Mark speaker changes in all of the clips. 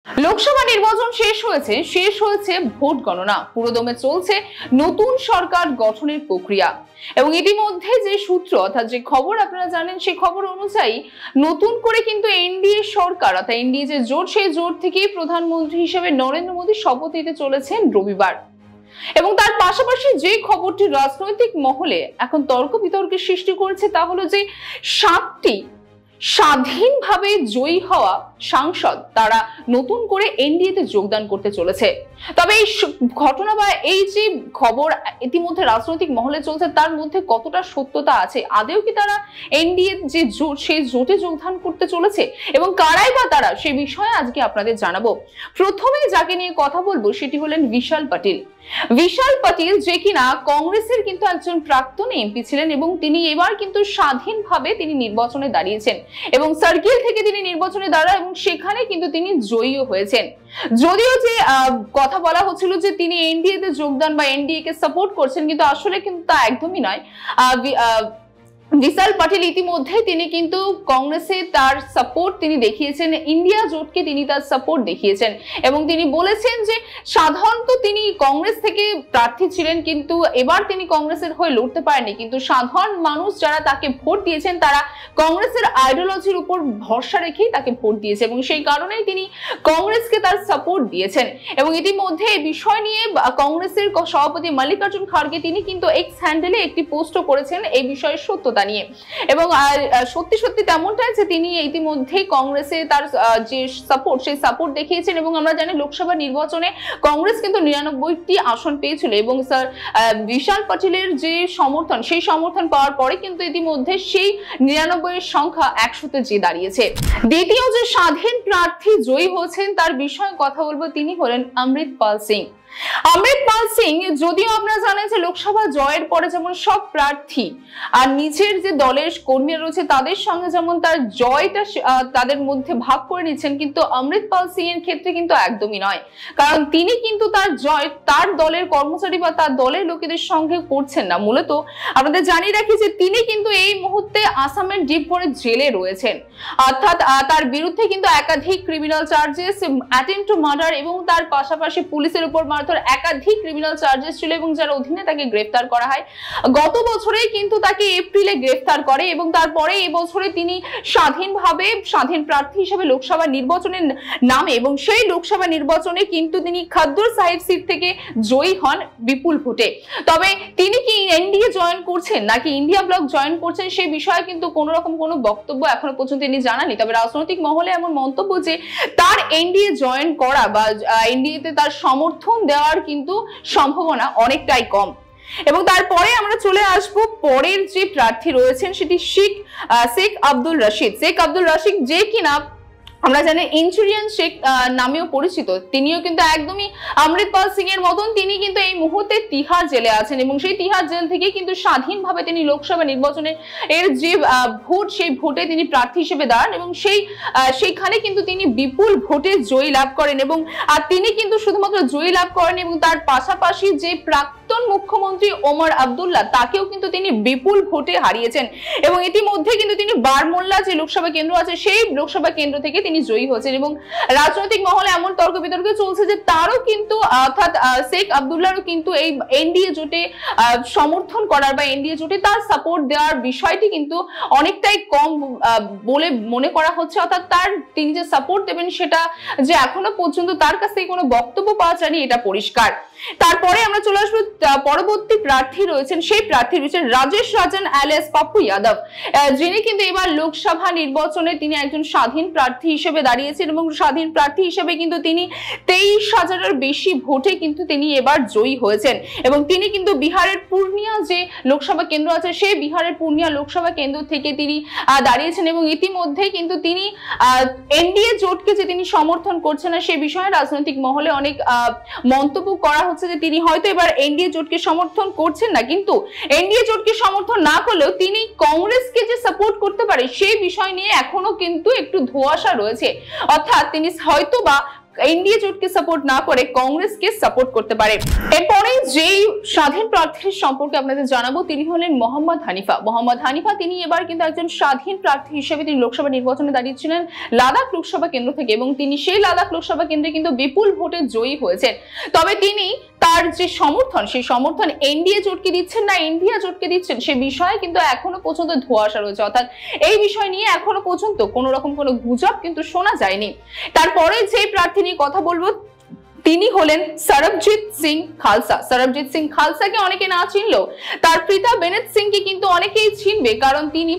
Speaker 1: লোকসভা নির্বাচন শেষ হয়েছে ভোট গণনা পুরোদমে চলছে নতুন সরকার গঠনের প্রক্রিয়া এবং ইতিমধ্যে যে সূত্র অর্থাৎ যে খবর আপনারা জানেন সেই খবর অনুযায়ী নতুন করে কিন্তু এনডিএ সরকার অর্থাৎ এনডিএ যে জোট সেই জোট থেকেই প্রধানমন্ত্রী হিসেবে নরেন্দ্র মোদী শপথ নিতে চলেছেন রবিবার। এবং তার পাশাপাশি যে খবরটি রাজনৈতিক মহলে এখন তর্ক বিতর্কের সৃষ্টি করেছে তা হলো যে 7টি স্বাধীনভাবে জয়ী হওয়া সাংসদ তারা নতুন করে এনডিএতে যোগদান করতে চলেছে। তবে এই ঘটনা বা এই যে খবর ইতিমধ্যে রাজনৈতিক মহলে চলছে তার মধ্যে কতটা সত্যতা আছে, আদেও কি তারা এনডিএ যে জোট সেই জোটে যোগদান করতে চলেছে এবং কারাই বা তারা সেই বিষয়ে আজকে আপনাদের জানাবো। প্রথমেই যাকে নিয়ে কথা বলবো সেটি হলেন বিশাল পাটিল। বিশাল পাটিল যে কিনা কংগ্রেসের কিন্তু একজন প্রাক্তন এমপি ছিলেন এবং তিনি এবার কিন্তু স্বাধীনভাবে তিনি নির্বাচনে দাঁড়িয়েছেন এবং সার্কেল থেকে তিনি নির্বাচনে দাঁড়ান এবং সেখানে কিন্তু তিনি জয়ীও হয়েছেন। যদিও যে কথা বলা হচ্ছিল যে তিনি এনডিএ তে যোগদান বা এনডিএ কে সাপোর্ট করছেন, কিন্তু আসলে কিন্তু তা একদমই নয়। বিশাল পাটিল ইতিমধ্যে তিনি কিন্তু কংগ্রেসে তার সাপোর্ট তিনি দেখিয়েছেন, ইন্ডিয়া জোটকে তিনি তার সাপোর্ট দেখিয়েছেন এবং তিনি বলেছেন যে সাধারণত তিনি কংগ্রেস থেকে প্রার্থী ছিলেন কিন্তু এবার তিনি কংগ্রেসের হয়ে লড়তে পারেননি, কিন্তু সাধারণ মানুষ যারা তাকে ভোট দিয়েছেন তারা কংগ্রেসের আইডিওলজির উপর ভরসা রেখেই তাকে ভোট দিয়েছে এবং সেই কারণেই তিনি কংগ্রেসকে তার সাপোর্ট দিয়েছেন। এবং ইতিমধ্যে এই বিষয় নিয়ে কংগ্রেসের সভাপতি মল্লিকার্জুন খাড়গে তিনি কিন্তু এক্স হ্যান্ডেলে একটি পোস্টও করেছেন এই বিষয়ের সত্যতা নিয়ে এবং সত্যি সত্যি তেমনটাই যে তিনি ইতিমধ্যে কংগ্রেসে তার যে সাপোর্ট সেই সাপোর্ট দেখিয়েছেন এবং আমরা জানি লোকসভা নির্বাচনে কংগ্রেস কিন্তু 99টি আসন পেয়েছিল এবং স্যার বিশাল পাটিলের যে সমর্থন সেই সমর্থন পাওয়ার পরে কিন্তু ইতিমধ্যে সেই 99 এর সংখ্যা 100-তে যে দাঁড়িয়েছে। দ্বিতীয় যে স্বাধীন প্রার্থী জয়ী হয়েছেন তার বিষয়ে কথা বলবো, তিনি হলেন অমৃতপাল সিং। অমৃতপাল সিং যদিও আমরা জানি যে লোকসভা জয়ের পরে যেমন সব প্রার্থী আর নিজের যে দলের কর্মীরা রয়েছে তাদের সঙ্গে যেমন তার জয়টা তাদের মধ্যে ভাগ করে নিচ্ছেন, কিন্তু অমৃতপাল সিং এর ক্ষেত্রে কিন্তু একদমই নয়, কারণ তিনি কিন্তু তার জয় তার দলের কর্মচারী বা তার দলের লোকেদের সঙ্গে করছেন না। মূলত আমাদের জানিয়ে রাখি যে তিনি কিন্তু এই মুহূর্তে আসামের ডিপগড়ে জেলে রয়েছেন, অর্থাৎ তার বিরুদ্ধে কিন্তু একাধিক criminal charges, attempt to murder এবং তার পাশাপাশি পুলিশের উপর একাধিক ক্রিমিনাল চার্জেস ছিল এবং যার অধীনে তাকে গ্রেফতার করা হয়। গত বছরেই কিন্তু তাকে এপ্রিলে গ্রেফতার করে এবং তারপরে এই বছরে তিনি স্বাধীনভাবে স্বাধীন প্রার্থী হিসেবে লোকসভা নির্বাচনে নামে এবং সেই লোকসভা নির্বাচনে কিন্তু তিনি খাদ্দুর সাহিব সিট থেকে জয়ী হন বিপুল ভোটে। তবে তিনি কি এনডিএ জয়েন করছেন নাকি ইন্ডিয়া ব্লক জয়েন করছেন সেই বিষয়ে কিন্তু কোনো রকম কোনো বক্তব্য এখনো পর্যন্ত তিনি জানাননি। তবে রাজনৈতিক মহলে এমন মন্তব্য যে তার এনডিএ জয়েন করা বা এনডিএ তে তার সমর্থন দেওয়ার কিন্তু সম্ভাবনা অনেকটাই কম। এবং তারপরে আমরা চলে আসব পরের যে প্রার্থী রয়েছেন সেটি শেখ আব্দুল রশিদ। শেখ আব্দুল রশিদ যে কিনা আমরা জানি ইঞ্চুরিয়ান শেখ নামেও পরিচিত, তিনিও কিন্তু একদমই অমৃতপাল সিং এর মতন তিনি কিন্তু এই মুহূর্তে তিহার জেলে আছেন এবং সেই তিহার জেল থেকে কিন্তু স্বাধীনভাবে তিনি লোকসভা নির্বাচনের যে ভোট সেই ভোটে তিনি প্রার্থী হিসেবে দাঁড়ান এবং সেইখানে কিন্তু তিনি বিপুল ভোটে জয়ী লাভ করেন এবং তিনি কিন্তু শুধুমাত্র জয়ী লাভ করেন এবং তার পাশাপাশি যে প্রাক্তন মুখ্যমন্ত্রী ওমর আব্দুল্লাহ তাকেও কিন্তু তিনি বিপুল ভোটে হারিয়েছেন এবং ইতিমধ্যে কিন্তু তিনি বারমোল্লা যে লোকসভা কেন্দ্র আছে সেই লোকসভা কেন্দ্র থেকে তিনি জয়ী হয়েছেন এবং রাজনৈতিক মহলে এমন তর্ক বিতর্ক চলছে যে তারও কিন্তু অর্থাৎ শেখ আব্দুল্লাহরও কিন্তু এই এনডিএ জোটে সমর্থন করার বা এনডিএ জোটে তার সাপোর্ট দেওয়ার বিষয়টি কিন্তু অনেকটাই কম বলে মনে করা হচ্ছে, অর্থাৎ তিনি যে সাপোর্ট দেবেন সেটা যে এখনো পর্যন্ত তার কাছ থেকে কোনো বক্তব্য পাওয়া যায়নি এটা পরিষ্কার। তারপরে আমরা চলে আসবো পরবর্তী প্রার্থী রয়েছেন, সেই প্রার্থী রয়েছেন রাজেশ রাজন অ্যালিয়াস পাপ্পু যাদব, যিনি কিন্তু এবার লোকসভা নির্বাচনে তিনি একজন স্বাধীন প্রার্থী হিসেবে দাঁড়িয়েছেন এবং স্বাধীন প্রার্থী হিসেবে কিন্তু তিনি 23,000-এর বেশি ভোটে কিন্তু তিনি এবার জয়ী হয়েছেন এবং তিনি কিন্তু বিহারের পূর্ণিয়া যে লোকসভা কেন্দ্র আছে সেই বিহারের পূর্ণিয়া লোকসভা কেন্দ্র থেকে তিনি দাঁড়িয়েছেন এবং ইতিমধ্যে কিন্তু তিনি এনডিএ জোটকে যে তিনি সমর্থন করছেন না সে বিষয়ে রাজনৈতিক মহলে অনেক মন্তব্য করা হচ্ছে যে তিনি হয়তো এবার এনডিএ জোটকে সমর্থন করছেন না, কিন্তু এনডিএ জোটকে সমর্থন না করলেও তিনি কংগ্রেসকে যে সাপোর্ট করতে পারে সেই বিষয় নিয়ে এখনো কিন্তু একটু ধোঁয়াশা রয়েছে, অর্থাৎ তিনি হয়তো বা এনডিএ জোটকে সাপোর্ট না করে কংগ্রেসকে সাপোর্ট করতে পারে। এরপরে যেই স্বাধীন প্রার্থীর সম্পর্কে আপনাদের জানাবো তিনি হলেন মোহাম্মদ হানিফা। মোহাম্মদ হানিফা তিনি এবার কিন্তু একজন স্বাধীন প্রার্থী হিসেবে তিনি লোকসভা নির্বাচনে দাঁড়িয়েছিলেন লাদাখ লোকসভা কেন্দ্র থেকে এবং তিনি সেই লাদাখ লোকসভা কেন্দ্রে কিন্তু বিপুল ভোটে জয়ী হয়েছেন। তবে তিনি তার যে সমর্থন সেই সমর্থন এনডিএ জোটকে দিচ্ছেন না ইন্ডিয়া জোটকে দিচ্ছেন সে বিষয়ে কিন্তু এখনো পর্যন্ত ধোঁয়াশা রয়েছে, অর্থাৎ এই বিষয় নিয়ে এখনো পর্যন্ত কোনো রকম কোনো গুজব কিন্তু শোনা যায়নি। তারপরে যে প্রার্থী নিয়ে কথা বলবো তিনি হলেন সরবজিৎ সিং খালসা। সরবজিৎ সিং খালসাকে অনেকে না চিনলেও তার পিতা বেনেট সিংকে কিন্তু অনেকেই চিনবে, কারণ তিনি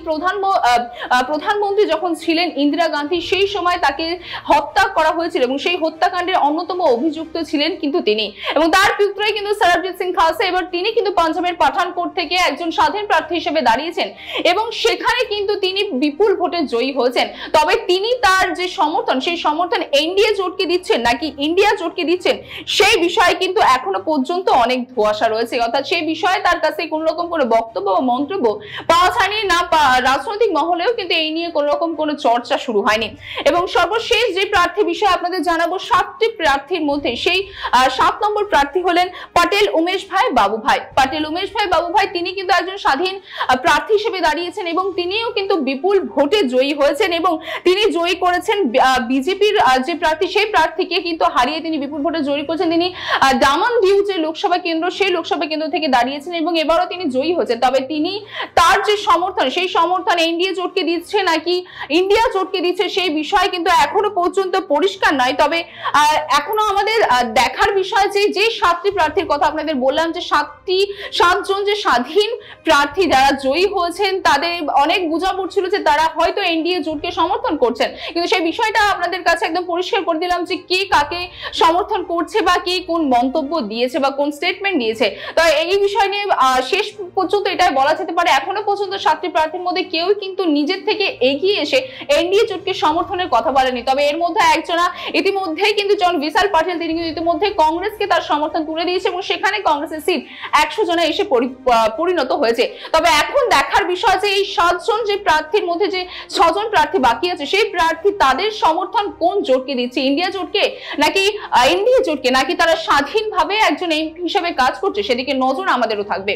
Speaker 1: প্রধানমন্ত্রী যখন ছিলেন ইন্দিরা গান্ধী সেই সময় তাকে হত্যা করা হয়েছিল এবং সেই হত্যাকাণ্ডের অন্যতম অভিযুক্ত ছিলেন কিন্তু তিনি, এবং তার পুত্রই কিন্তু সরবজিৎ সিং খালসা। এবার তিনি কিন্তু পাঞ্জাবের পাঠানকোট থেকে একজন স্বাধীন প্রার্থী হিসেবে দাঁড়িয়েছেন এবং সেখানে কিন্তু তিনি বিপুল ভোটে জয়ী হয়েছেন। তবে তিনি তার যে সমর্থন সেই সমর্থন এনডিএ জোটকে দিচ্ছেন নাকি ইন্ডিয়া জোটকে দিচ্ছেন সেই বিষয়ে কিন্তু এখনো পর্যন্ত অনেক ধোঁয়াশা রয়েছে, অর্থাৎ সেই বিষয়ে তার কাছে কোন রকম কোনো বক্তব্য বা মন্তব্য পাওয়া যায়নি না, রাজনৈতিক মহলেও কিন্তু এই নিয়ে কোন রকম কোনো চর্চা শুরু হয়নি। এবং সর্বশেষ যে প্রার্থী বিষয়ে আপনাদের জানাবো 7টি প্রার্থীর মধ্যে সেই 7 নম্বর প্রার্থী হলেন পটেল উমেশ ভাই বাবু ভাই। পটেল উমেশ ভাই বাবু ভাই তিনি কিন্তু একজন স্বাধীন প্রার্থী হিসেবে দাঁড়িয়েছেন এবং তিনিও কিন্তু বিপুল ভোটে জয়ী হয়েছেন এবং তিনি জয়ী করেছেন বিজেপির যে প্রার্থী সেই প্রার্থীকে কিন্তু হারিয়ে তিনি বিপুল ভোটে জয়ী করেছেন। তিনি দামন ডিউ যে লোকসভা কেন্দ্র সেই লোকসভা কেন্দ্র থেকে দাঁড়িয়েছেন এবং এবারও তিনি জয়ী হয়েছেন। তবে তিনি তার যে সমর্থন সেই সমর্থন এনডিএ জোটকে দিচ্ছে নাকি ইন্ডিয়া জোটকে দিচ্ছে সেই বিষয় কিন্তু এখনো পর্যন্ত পরিষ্কার নয়। তবে এখনো আমাদের দেখার বিষয় যে 7টি প্রার্থীর কথা আপনাদের বললাম, যে 7জন যে স্বাধীন প্রার্থী যারা জয়ী হয়েছেন তাদের অনেক গুজব উঠছিল যে তারা হয়তো এনডিএ জোটকে সমর্থন করছেন, কিন্তু সেই বিষয়টা আপনাদের কাছে একদম পরিষ্কার করে দিলাম যে কে কাকে সমর্থন করছে বা কে কোন মন্তব্য দিয়েছে বা কোন স্টেটমেন্ট দিয়েছে। তো এই বিষয় নিয়ে শেষ পর্যন্ত এটাই বলা যেতে পারে এখনো পর্যন্ত 7টি প্রার্থীর মধ্যে কেউ কিন্তু নিজের থেকে এগিয়ে এসে এনডিএ জোটকে সমর্থনের কথা বলেনি। তবে এর মধ্যে একজনা ইতিমধ্যেই কিন্তু জন বিশাল পাটিল তিনি কিন্তু ইতিমধ্যে কংগ্রেসকে তার সমর্থন তুলে দিয়েছে এবং সেখানে কংগ্রেসের সিট 100 জনে এসে পরিণত হয়েছে। তবে এখন দেখার বিষয় যে এই 7 জন যে প্রার্থীর মধ্যে যে 6 জন প্রার্থী বাকি আছে সেই প্রার্থী তাদের সমর্থন কোন জোটকে দিচ্ছে, ইন্ডিয়া জোটকে নাকি এনডিএ জোটকে, নাকি তারা স্বাধীনভাবে একজন এমপি হিসেবে কাজ করছে, সেদিকে নজর আমাদেরও থাকবে।